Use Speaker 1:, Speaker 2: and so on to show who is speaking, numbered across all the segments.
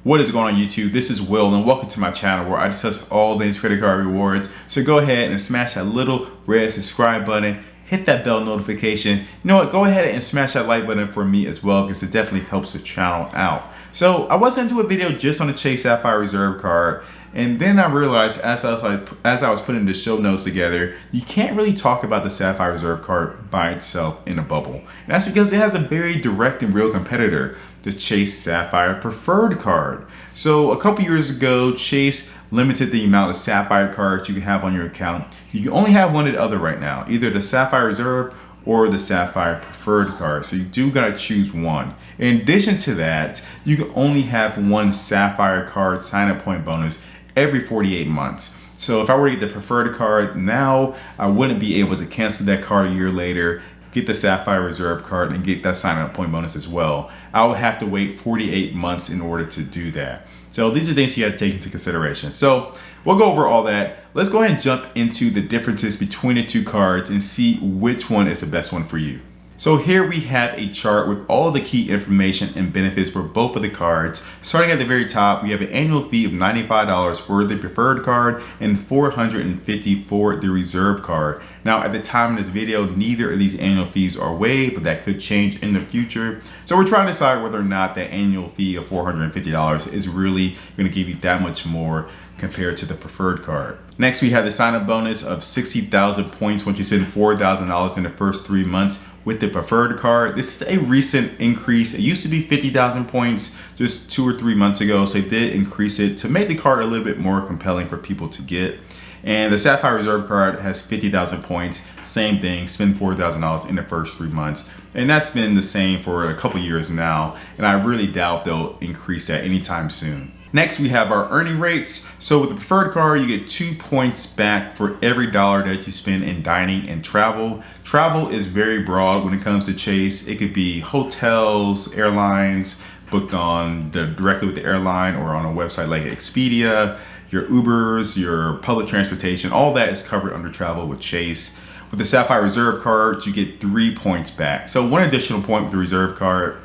Speaker 1: What is going on YouTube? This is Will and welcome to my channel where I discuss all things credit card rewards. So go ahead and smash that little red subscribe button, hit that bell notification. You know what? Go ahead and smash that like button for me as well because it definitely helps the channel out. So I was going to do a video just on the Chase Sapphire Reserve card. And then I realized as I was putting the show notes together, you can't really talk about the Sapphire Reserve card by itself in a bubble. And that's because it has a very direct and real competitor, the Chase Sapphire Preferred card. So a couple years ago, Chase limited the amount of Sapphire cards you can have on your account. You can only have one or the other right now, either the Sapphire Reserve or the Sapphire Preferred card. So you do gotta choose one. In addition to that, you can only have one Sapphire card sign-up point bonus every 48 months. So if I were to get the Preferred card now, I wouldn't be able to cancel that card a year later, get the Sapphire Reserve card and get that sign-up point bonus as well. I would have to wait 48 months in order to do that. So these are things you have to take into consideration. So we'll go over all that. Let's go ahead and jump into the differences between the two cards and see which one is the best one for you. So here we have a chart with all the key information and benefits for both of the cards. Starting at the very top, we have an annual fee of $95 for the Preferred card and $450 for the Reserve card. Now at the time of this video, neither of these annual fees are waived, but that could change in the future. So we're trying to decide whether or not that annual fee of $450 is really going to give you that much more compared to the Preferred card. Next, we have the sign-up bonus of 60,000 points once you spend $4,000 in the first 3 months with the Preferred card. This is a recent increase. It used to be 50,000 points just 2 or 3 months ago, so they did increase it to make the card a little bit more compelling for people to get. And the Sapphire Reserve card has 50,000 points, same thing, spend $4,000 in the first 3 months. And that's been the same for a couple years now, and I really doubt they'll increase that anytime soon. Next, we have our earning rates. So with the Preferred card, you get 2 points back for every dollar that you spend in dining and travel. Travel is very broad when it comes to Chase. It could be hotels, airlines, booked on directly with the airline or on a website like Expedia, your Ubers, your public transportation, all that is covered under travel with Chase. With the Sapphire Reserve card, you get 3 points back. So one additional point with the Reserve card.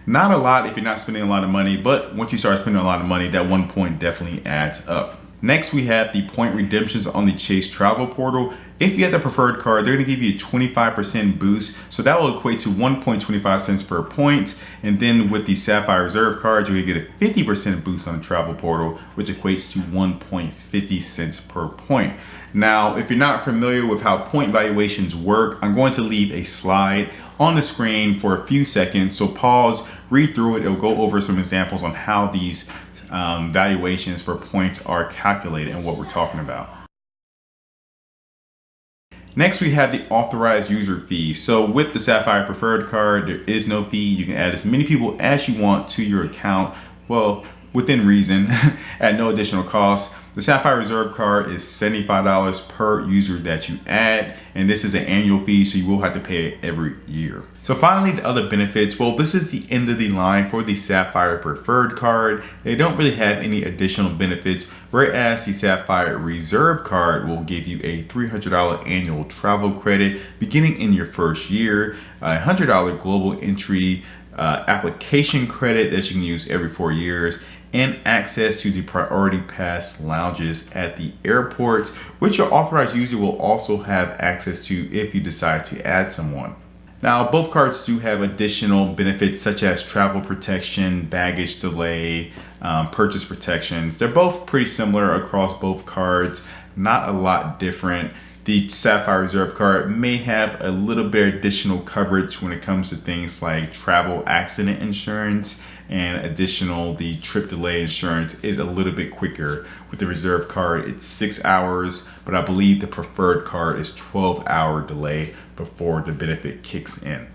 Speaker 1: Not a lot if you're not spending a lot of money, but once you start spending a lot of money, that 1 point definitely adds up. Next, we have the point redemptions on the Chase travel portal. If you have the Preferred card, they're gonna give you a 25% boost. So that will equate to 1.25 cents per point. And then with the Sapphire Reserve card, you're gonna get a 50% boost on the travel portal, which equates to 1.50 cents per point. Now, if you're not familiar with how point valuations work, I'm going to leave a slide on the screen for a few seconds. So pause, read through it. It'll go over some examples on how these valuations for points are calculated and what we're talking about. Next, we have the authorized user fee. So with the Sapphire Preferred card, there is no fee. You can add as many people as you want to your account, well, within reason, at no additional cost. The Sapphire Reserve card is $75 per user that you add, and this is an annual fee, so you will have to pay it every year. So finally, the other benefits, well, this is the end of the line for the Sapphire Preferred card. They don't really have any additional benefits, whereas the Sapphire Reserve card will give you a $300 annual travel credit beginning in your first year, a $100 global entry application credit that you can use every 4 years, and access to the priority pass lounges at the airports, which your authorized user will also have access to if you decide to add someone. Now, both cards do have additional benefits such as travel protection, baggage delay, purchase protections. They're both pretty similar across both cards, not a lot different. The Sapphire Reserve card may have a little bit additional coverage when it comes to things like travel accident insurance, and additional, the trip delay insurance is a little bit quicker. With the Reserve card, it's 6 hours, but I believe the Preferred card is 12-hour delay before the benefit kicks in.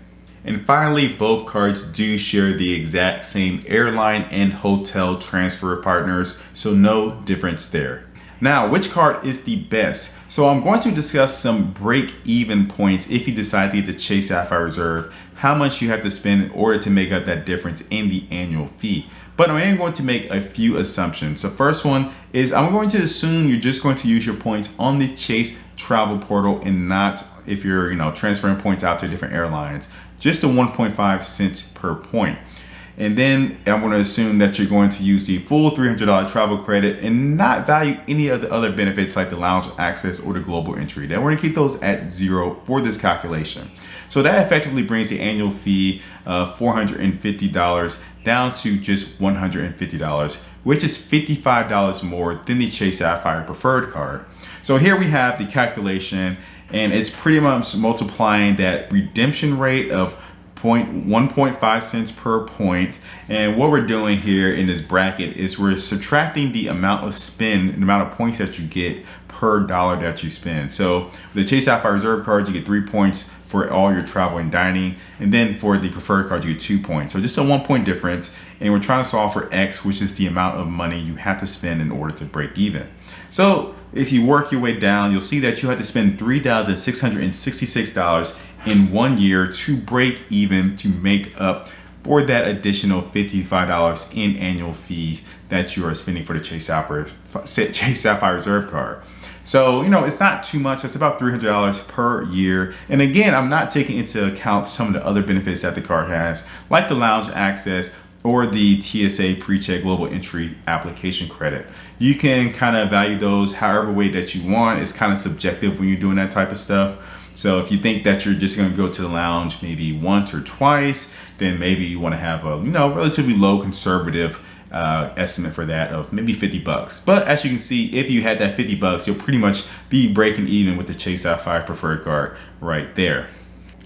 Speaker 1: And finally, both cards do share the exact same airline and hotel transfer partners, so no difference there. Now, which card is the best? So I'm going to discuss some break-even points if you decide to get the Chase Sapphire Reserve, how much you have to spend in order to make up that difference in the annual fee. But I am going to make a few assumptions. The first one is I'm going to assume you're just going to use your points on the Chase travel portal and not if you're transferring points out to different airlines. Just a 1.5 cents per point. And then I'm going to assume that you're going to use the full $300 travel credit and not value any of the other benefits like the lounge access or the global entry. Then we're going to keep those at 0 for this calculation. So that effectively brings the annual fee of $450 down to just $150, which is $55 more than the Chase Sapphire Preferred card. So here we have the calculation, and it's pretty much multiplying that redemption rate of 1.5 cents per point. And what we're doing here in this bracket is we're subtracting the amount of spend, the amount of points that you get per dollar that you spend. So with the Chase Sapphire Reserve card, you get 3 points for all your travel and dining. And then for the preferred card, you get 2 points. So just a 1 point difference. And we're trying to solve for X, which is the amount of money you have to spend in order to break even. So if you work your way down, you'll see that you have to spend $3,666 in 1 year to break even, to make up for that additional $55 in annual fee that you are spending for the Chase Sapphire Reserve card. So, it's not too much. It's about $300 per year. And again, I'm not taking into account some of the other benefits that the card has, like the lounge access or the TSA PreCheck Global Entry application credit. You can kind of value those however way that you want. It's kind of subjective when you're doing that type of stuff. So if you think that you're just going to go to the lounge maybe once or twice, then maybe you want to have a relatively low conservative estimate for that of maybe $50. But as you can see, if you had that $50, you'll pretty much be breaking even with the Chase Sapphire Preferred card right there.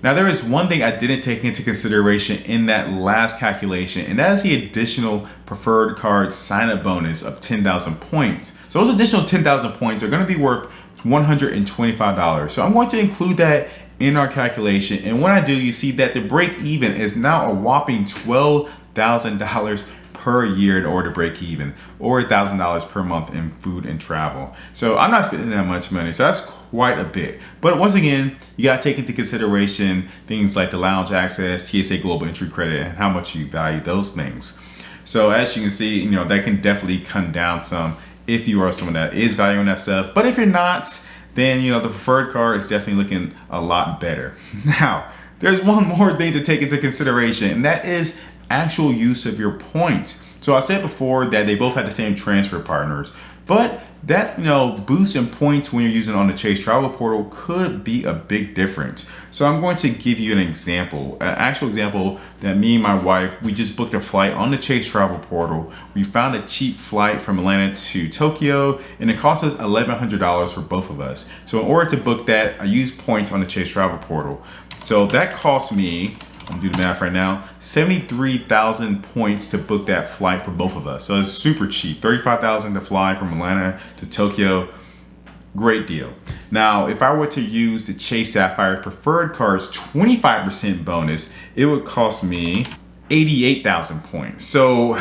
Speaker 1: Now there is one thing I didn't take into consideration in that last calculation, and that is the additional preferred card sign-up bonus of 10,000 points. So those additional 10,000 points are going to be worth $125. So I'm going to include that in our calculation. And when I do, you see that the break even is now a whopping $12,000 per year in order to break even, or $1,000 per month in food and travel. So I'm not spending that much money. So that's quite a bit. But once again, you got to take into consideration things like the lounge access, TSA Global Entry credit, and how much you value those things. So as you can see, that can definitely come down some if you are someone that is valuing that stuff. But if you're not, then the preferred card is definitely looking a lot better. Now, there's one more thing to take into consideration, and that is actual use of your points. So I said before that they both had the same transfer partners, but that boost in points when you're using on the Chase Travel Portal could be a big difference. So I'm going to give you an example, an actual example that me and my wife, we just booked a flight on the Chase Travel Portal. We found a cheap flight from Atlanta to Tokyo, and it cost us $1,100 for both of us. So in order to book that, I used points on the Chase Travel Portal. So that cost me, I'm gonna do the math right now, 73,000 points to book that flight for both of us. So it's super cheap, 35,000 to fly from Atlanta to Tokyo. Great deal. Now, if I were to use the Chase Sapphire Preferred card's 25% bonus, it would cost me 88,000 points. So,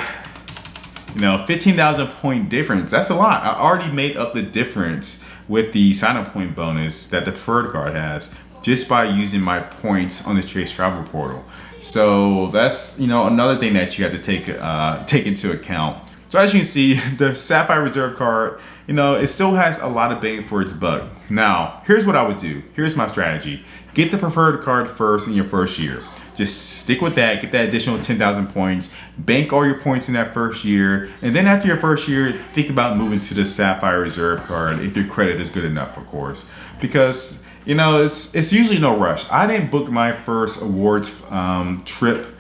Speaker 1: 15,000 point difference, that's a lot. I already made up the difference with the sign-up point bonus that the Preferred card has, just by using my points on the Chase Travel Portal. So that's another thing that you have to take into account. So as you can see, the Sapphire Reserve card, it still has a lot of bang for its buck. Now, here's what I would do. Here's my strategy. Get the preferred card first in your first year. Just stick with that, get that additional 10,000 points, bank all your points in that first year, and then after your first year, think about moving to the Sapphire Reserve card if your credit is good enough, of course. Because it's usually no rush. I didn't book my first awards trip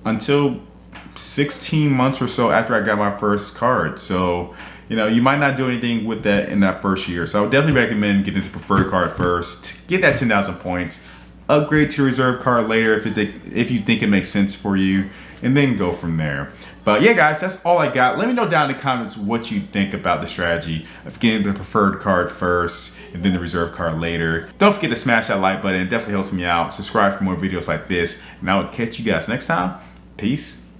Speaker 1: until 16 months or so after I got my first card. So, you might not do anything with that in that first year. So I would definitely recommend getting the preferred card first, get that 10,000 points, upgrade to the reserve card later if you think it makes sense for you, and then go from there. But yeah, guys, that's all I got. Let me know down in the comments what you think about the strategy of getting the preferred card first and then the reserve card later. Don't forget to smash that like button. It definitely helps me out. Subscribe for more videos like this, and I will catch you guys next time. Peace.